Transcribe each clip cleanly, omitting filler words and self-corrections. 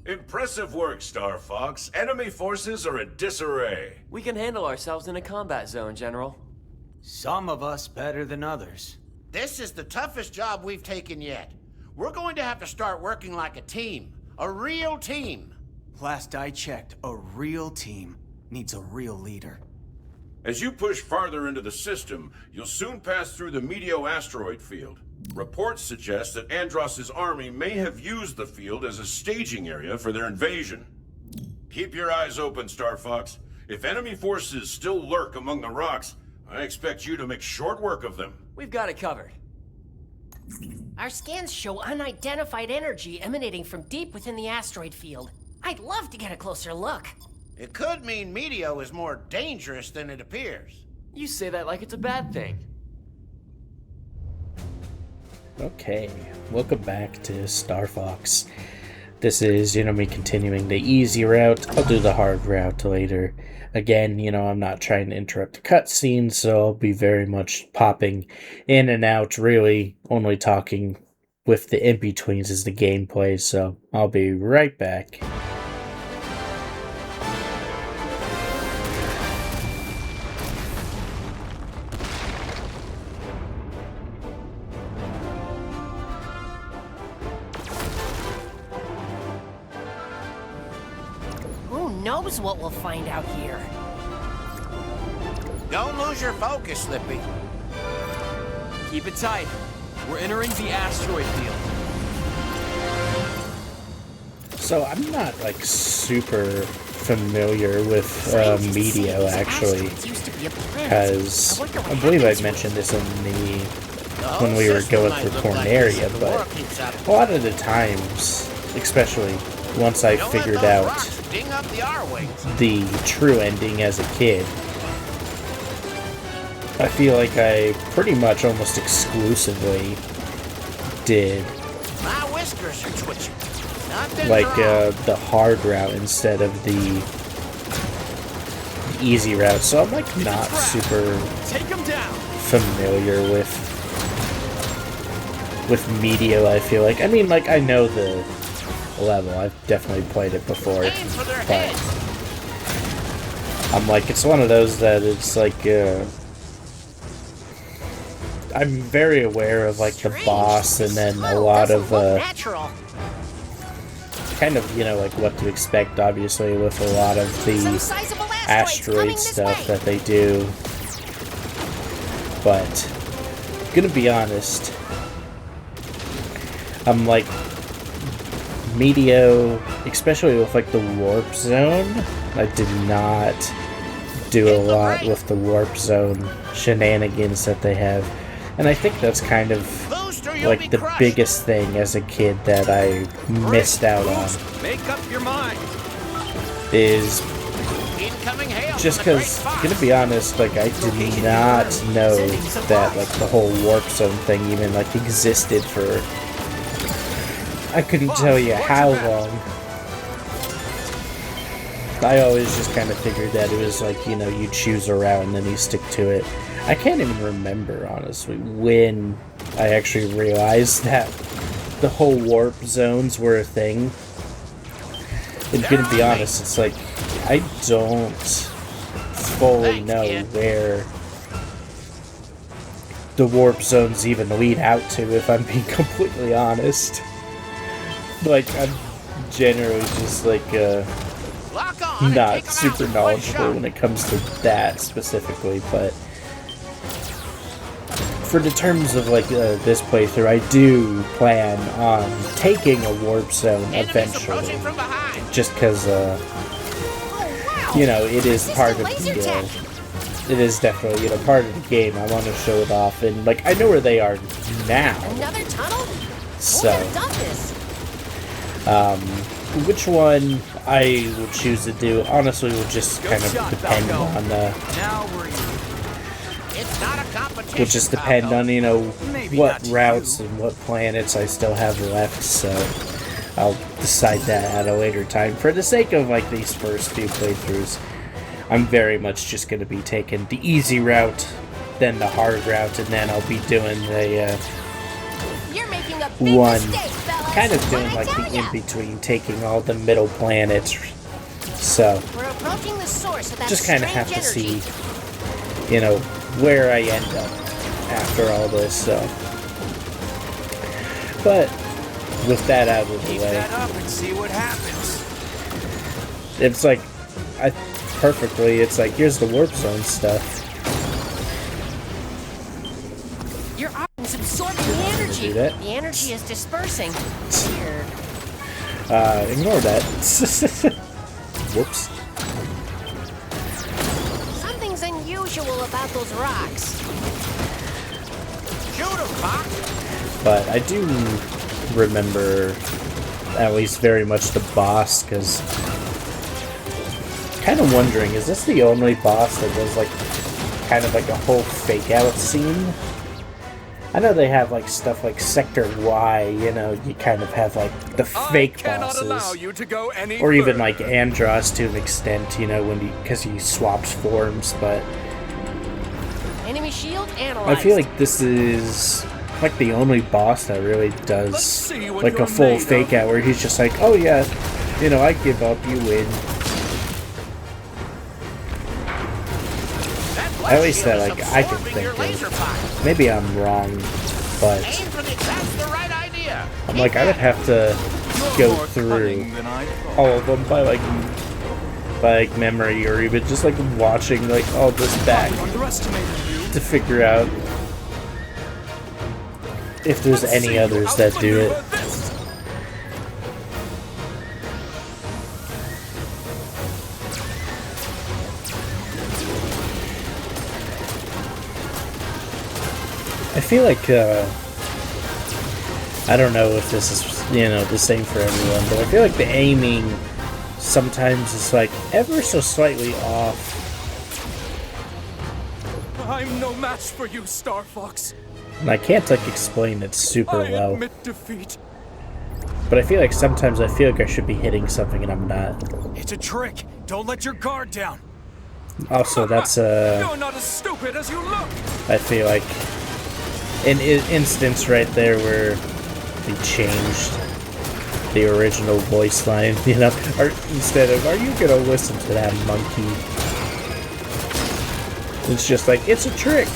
Impressive work, Starfox. Enemy forces are in disarray. We can handle ourselves in a combat zone, General. Some of us better than others. This is the toughest job we've taken yet. We're going to have to start working like a team. A real team. Last I checked, a real team needs a real leader. As you push farther into the system, you'll soon pass through the Meteo asteroid field. Reports suggest that Andross's army may have used the field as a staging area for their invasion. Keep your eyes open, Starfox. If enemy forces still lurk among the rocks, I expect you to make short work of them. We've got it covered. Our scans show unidentified energy emanating from deep within the asteroid field. I'd love to get a closer look. It could mean Meteo is more dangerous than it appears. You say that like it's a bad thing. Okay, welcome back to Starfox. This is, me continuing the easy route. I'll do the hard route later. Again, I'm not trying to interrupt the cutscene, so I'll be very much popping in and out, really only talking with the in-betweens as the gameplay, so I'll be right back. Who knows what we'll find out here? Don't lose your focus, Slippy. Keep it tight. We're entering the asteroid field. So I'm not super familiar with Meteo actually, because I believe I mentioned this in the when we were going through Corneria, but a lot of the times, especially once I figured out the true ending as a kid, I feel like I pretty much almost exclusively did My whiskers are twitching. the hard route instead of the easy route, so I'm not super familiar with Meteo. I feel like, I know the level, I've definitely played it before, but I'm it's one of those that it's I'm very aware of the boss, and then a lot of kind of what to expect, obviously, with a lot of the asteroid stuff that they do. But gonna be honest, I'm Meteo, especially with the warp zone, I did not do a lot with the warp zone shenanigans that they have. And I think that's kind of the biggest thing as a kid that I missed out on. Make up your mind. Is just because, gonna be honest, I did not know that the whole warp zone thing even existed for, I couldn't tell you how long. I always just kind of figured that it was you choose a route and then you stick to it. I can't even remember, honestly, when I actually realized that the whole warp zones were a thing. And gonna be honest, it's I don't fully know where the warp zones even lead out to, if I'm being completely honest. I'm generally just not super knowledgeable when it comes to that specifically, but for the terms of this playthrough, I do plan on taking a warp zone eventually, just because it is part of the it is definitely part of the game. I want to show it off, and I know where they are now, Another tunnel? so which one I will choose to do honestly will just kind of depend on will just depend on what routes and what planets I still have left, so I'll decide that at a later time. For the sake of these first few playthroughs, I'm very much just going to be taking the easy route, then the hard route, and then I'll be doing the You're making a big one mistake, fella. kind of doing like the in-between, taking all the middle planets. So, We're approaching the source of that just kind of have to energy. see, you know, where I end up after all this, so. But, with that out of the Keep way, that up and see what happens. it's like, perfectly, it's like, here's the warp zone stuff. Your arm's absorbing the energy. Do that. The energy is dispersing. Weird. Ignore that. Whoops. Something's unusual about those rocks. Shoot 'em, Pop! But I do remember at least very much the boss, because kind of wondering, is this the only boss that does like kind of like a whole fake out scene? I know they have like stuff like Sector Y, you know, you kind of have like the fake bosses, or even like Andros to an extent, you know, when because he swaps forms. But Enemy shield analyzed. I feel like this is like the only boss that really does like a full fake out, where he's just like, oh yeah, you know, I give up, you win. At least that like I can think of. Maybe I'm wrong, but That's the right idea. I'm like, I would have to go through all of them by like memory, or even just like watching like all this back to figure out if there's any others that do it. I feel like, I don't know if this is, you know, the same for everyone, but I feel like the aiming sometimes is like ever so slightly off. I'm no match for you, Starfox. And I can't like explain it super I well, admit defeat. but I feel like sometimes I feel like I should be hitting something and I'm not. It's a trick. Don't let your guard down. Also, that's You're not as stupid as you look. I feel like an instance right there where they changed the original voice line, you know, or instead of, are you gonna listen to that monkey? It's just like, it's a trick.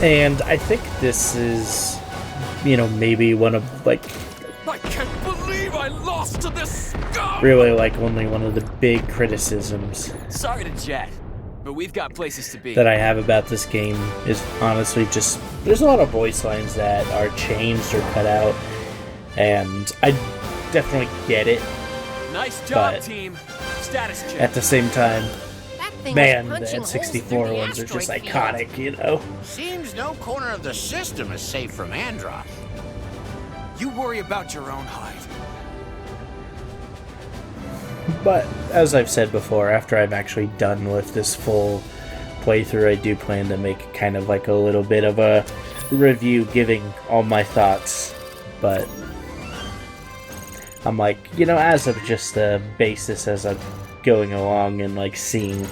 And I think this is, you know, maybe one of, like, I can't believe I lost to this scum. really, like, only one of the big criticisms Sorry to jet, but we've got places to be. that I have about this game is honestly just, there's a lot of voice lines that are changed or cut out, and I definitely get it. Nice job, but team. Status check. at the same time, That thing man, was the punching holes through N64 the ones are just asteroid field. iconic, you know? Seems no corner of the system is safe from Andros. You worry about your own hide. But, as I've said before, after I'm actually done with this full playthrough, I do plan to make kind of like a little bit of a review giving all my thoughts. But I'm like, you know, as of just a basis as I'm going along and like seeing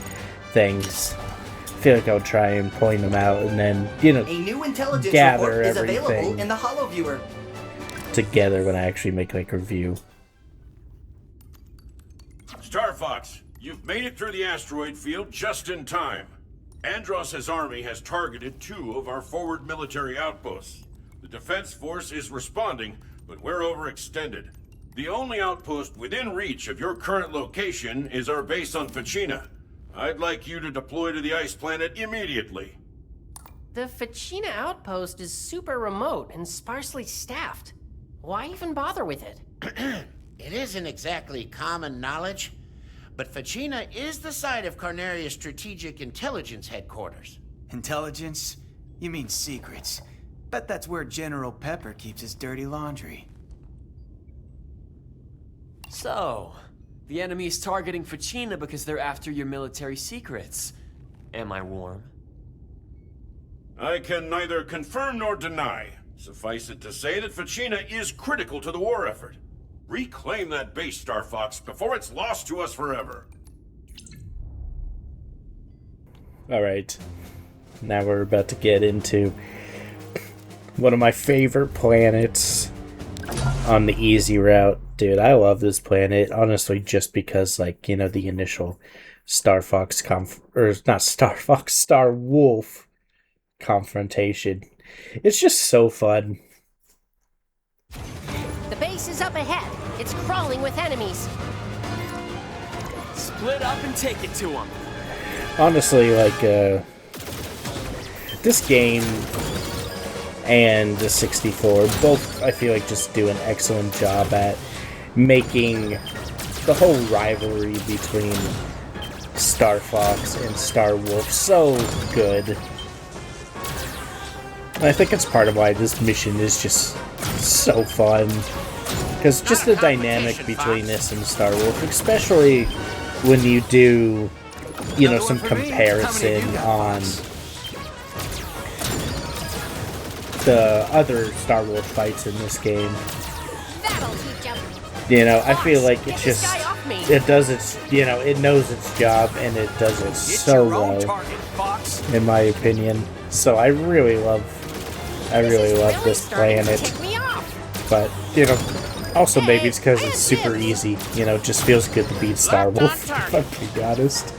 things, I feel like I'll try and point them out and then, you know, A new intelligence gather report is available everything in the Holo Viewer. together when I actually make like a review. Starfox, you've made it through the asteroid field just in time. Andros' army has targeted 2 of our forward military outposts. The defense force is responding, but we're overextended. The only outpost within reach of your current location is our base on Fachina. I'd like you to deploy to the ice planet immediately. The Fachina outpost is super remote and sparsely staffed. Why even bother with it? It isn't exactly common knowledge, but Fachina is the site of Carnaria's Strategic Intelligence Headquarters. Intelligence? You mean secrets. Bet that's where General Pepper keeps his dirty laundry. So, the enemy's targeting Fachina because they're after your military secrets. Am I warm? I can neither confirm nor deny. Suffice it to say that Fachina is critical to the war effort. Reclaim that base, Starfox, before it's lost to us forever. Alright, now we're about to get into one of my favorite planets on the easy route. Dude, I love this planet, honestly, just because, like, you know, the initial Starfox not Starfox, Star Wolf confrontation. It's just so fun. The base is up ahead. It's crawling with enemies. Split up and take it to them. Honestly, like, this game and the 64 both, I feel like, just do an excellent job at making the whole rivalry between Starfox and Star Wolf so good. And I think it's part of why this mission is just so fun. Because just the dynamic between this and Star Wolf, especially when you do, you know, some comparison on the other Star Wars fights in this game. That'll teach 'em. You know, I feel like it Get just, this guy off me. it does its, you know, it knows its job and it does it so well, in my opinion. So I really love this starting to planet. tick me off. But, you know, also maybe it's because it's super easy. You know, it just feels good to beat Star Wolf, if I'm being honest.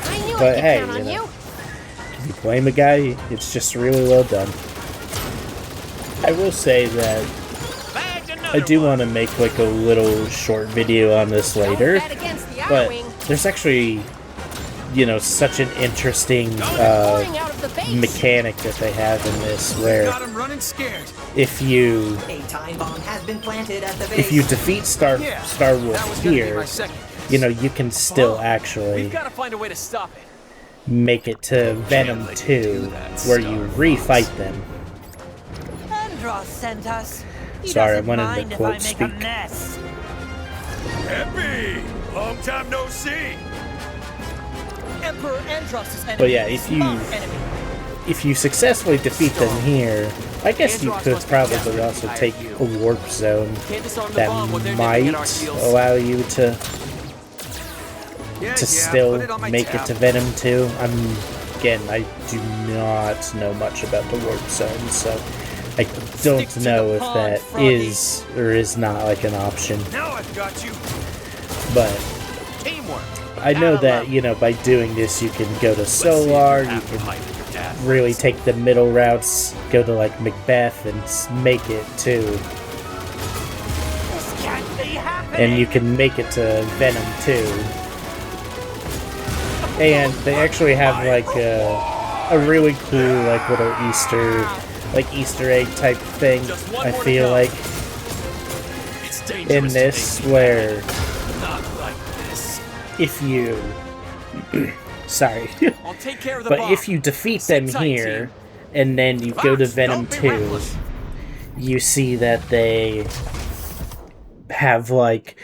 I knew But I could hey, count on you know, you. if you blame a guy, it's just really well done. I will say that I do want to make like a little short video on this later, Don't bet against the but Arwing. there's actually, you know, such an interesting Pouring out of the base. mechanic that they have in this, where Got him running scared. if you A time bomb has been planted at the base. if you defeat Star That was Wolf gonna be here, my second. you know, you can still actually We've got to find a way to stop it. make it to Venom 2, where you refight them. Andros sent us. He Sorry, I doesn't wanted to mind if quote I make speak. a mess. Happy! Long time no see! Emperor Andros' enemy. But yeah, is if you my enemy. if you successfully defeat them here, I guess you Andros could must be probably desperate also to take hire you. a warp zone Can't disarm the that bomb when they're nipping at our might heels. allow you to Yeah, still put it on my make tab. it to Venom 2. I do not know much about the warp zone, so I don't to know the if pond, that Froggy. is or is not like an option. Now I've got you. But Teamwork. I know that, you know, by doing this you can go to Solar, you can really take the middle routes, go to like Macbeth and make it to, This can't be happening. and you can make it to Venom 2. And they actually have like a really cool like little Easter egg type thing, I feel like, It's in dangerous. this, where Not like this. if you sorry I'll take care of the but bomb. if you defeat them Sit tight, here team. and then you go to Fox, Venom don't be 2, reckless. you see that they have like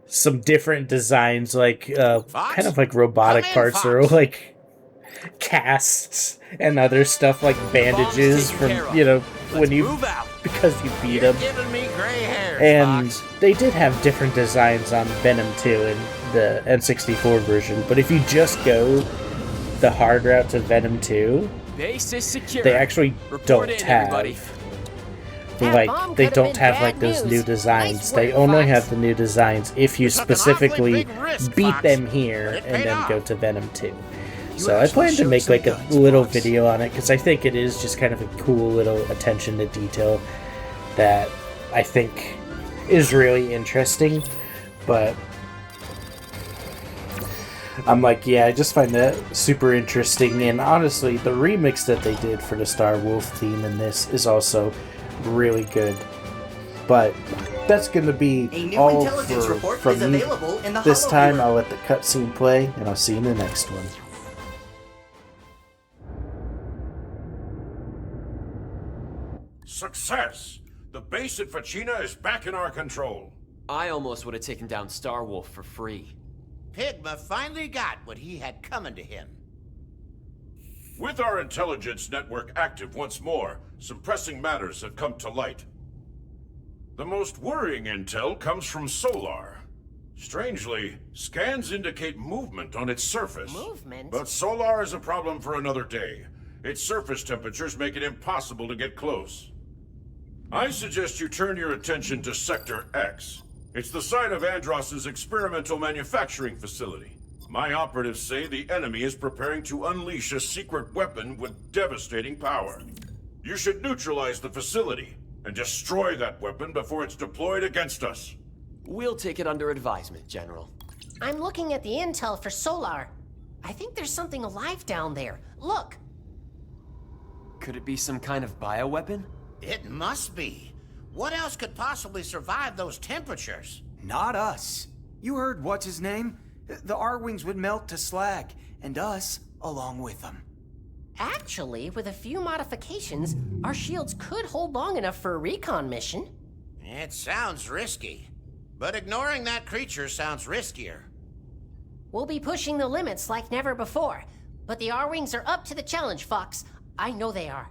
some different designs, like Fox? kind of like robotic Come in, parts, or Fox. like casts and other stuff, like bandages taken from, care of. you know, Let's when you move out. because you beat You're them. giving me gray hairs, And Fox. they did have different designs on Venom 2 in the N64 version, but if you just go the hard route to Venom 2, Base is secure. they actually Report don't in, have everybody. That like bomb they could've don't been have bad like those news. new designs. Nice They work, only Fox. have the new designs if you You took an awfully specifically big risk, beat Fox, them but here it and paid then off. go to Venom 2. So I actually plan to showed make some like a guns, little Fox. video on it, because I think it is just kind of a cool little attention to detail that I think is really interesting. But I'm like, yeah, I just find that super interesting. And honestly, the remix that they did for the Star Wolf theme in this is also really good. But that's going to be A new all intelligence report from is me. available in the This Hollow time Viewer. I'll let the cutscene play, and I'll see you in the next one. Success! The base at Fachina is back in our control. I almost would have taken down Star Wolf for free. Pigma finally got what he had coming to him. With our intelligence network active once more, some pressing matters have come to light. The most worrying intel comes from Solar. Strangely, scans indicate movement on its surface. Movement? But Solar is a problem for another day. Its surface temperatures make it impossible to get close. I suggest you turn your attention to Sector X. It's the site of Andross's experimental manufacturing facility. My operatives say the enemy is preparing to unleash a secret weapon with devastating power. You should neutralize the facility and destroy that weapon before it's deployed against us. We'll take it under advisement, General. I'm looking at the intel for Solar. I think there's something alive down there. Look! Could it be some kind of bioweapon? It must be. What else could possibly survive those temperatures? Not us. You heard what's his name? The R-Wings would melt to slag, and us along with them. Actually, with a few modifications, our shields could hold long enough for a recon mission. It sounds risky. But ignoring that creature sounds riskier. We'll be pushing the limits like never before. But the R-Wings are up to the challenge, Fox. I know they are.